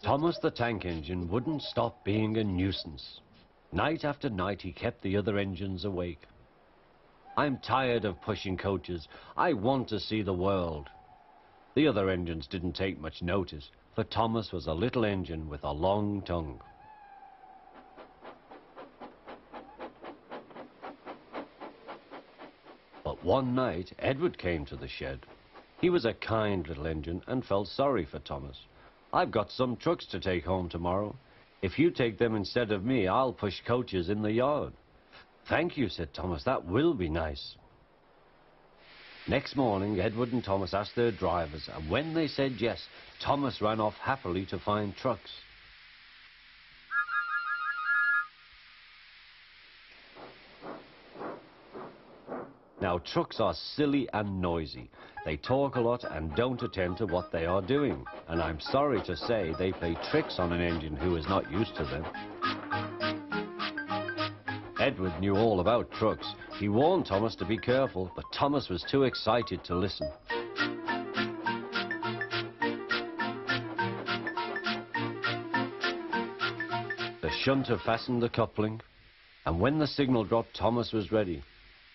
Thomas the tank engine wouldn't stop being a nuisance. Night after night he kept the other engines awake. "I'm tired of pushing coaches. I want to see the world." The other engines didn't take much notice, for Thomas was a little engine with a long tongue. But one night Edward came to the shed. He was a kind little engine and felt sorry for Thomas. "I've got some trucks to take home tomorrow. If you take them instead of me, I'll push coaches in the yard." "Thank you," said Thomas, "that will be nice." Next morning, Edward and Thomas asked their drivers, and when they said yes, Thomas ran off happily to find trucks. Now, trucks are silly and noisy. They talk a lot and don't attend to what they are doing. And I'm sorry to say they play tricks on an engine who is not used to them. Edward knew all about trucks. He warned Thomas to be careful, but Thomas was too excited to listen. The shunter fastened the coupling, and when the signal dropped, Thomas was ready.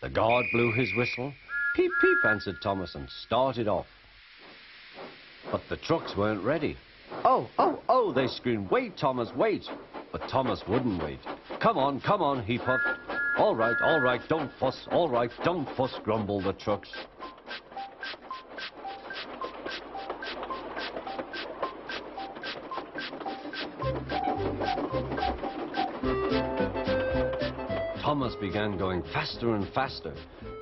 The guard blew his whistle. "Peep, peep," answered Thomas, and started off. But the trucks weren't ready. "Oh, oh, oh," they screamed. "Wait, Thomas, wait." But Thomas wouldn't wait. Come on," he puffed. All right, don't fuss. All right, don't fuss," grumbled the trucks. Thomas began going faster and faster.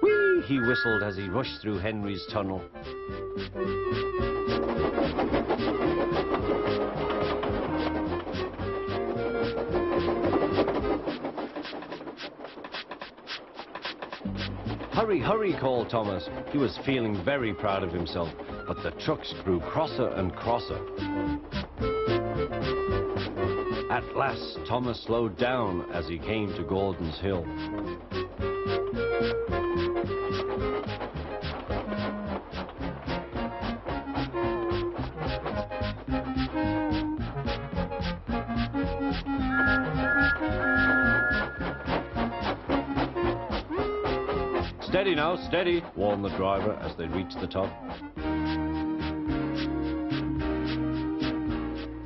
"Whee!" he whistled as he rushed through Henry's tunnel. "Hurry, hurry," called Thomas. He was feeling very proud of himself, but the trucks grew crosser and crosser. At last, Thomas slowed down as he came to Gordon's Hill. "Steady now, steady," warned the driver as they reached the top.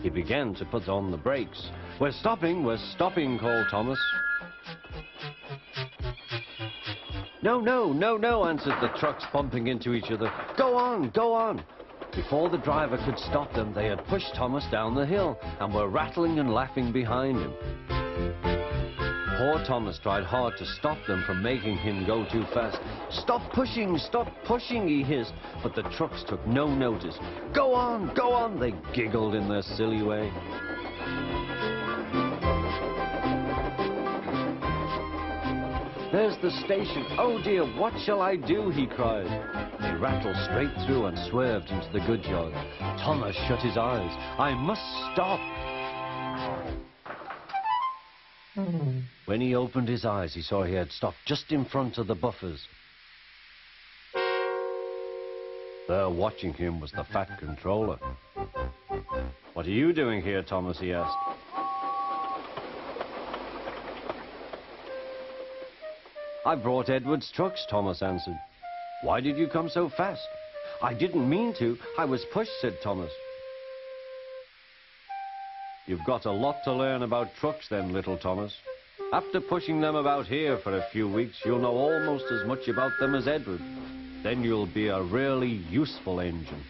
He began to put on the brakes. We're stopping," called Thomas. No," answered the trucks, bumping into each other. Go on." Before the driver could stop them, they had pushed Thomas down the hill and were rattling and laughing behind him. Poor Thomas tried hard to stop them from making him go too fast. Stop pushing, he hissed, but the trucks took no notice. Go on, they giggled in their silly way. "There's the station. Oh dear, what shall I do?" he cried. They rattled straight through and swerved into the goods yard. Thomas shut his eyes. "I must stop." When he opened his eyes, he saw he had stopped just in front of the buffers. There watching him was the fat controller. "What are you doing here, Thomas?" he asked. "I brought Edward's trucks," Thomas answered. "Why did you come so fast?" "I didn't mean to. I was pushed," said Thomas. "You've got a lot to learn about trucks then, little Thomas. After pushing them about here for a few weeks, you'll know almost as much about them as Edward. Then you'll be a really useful engine."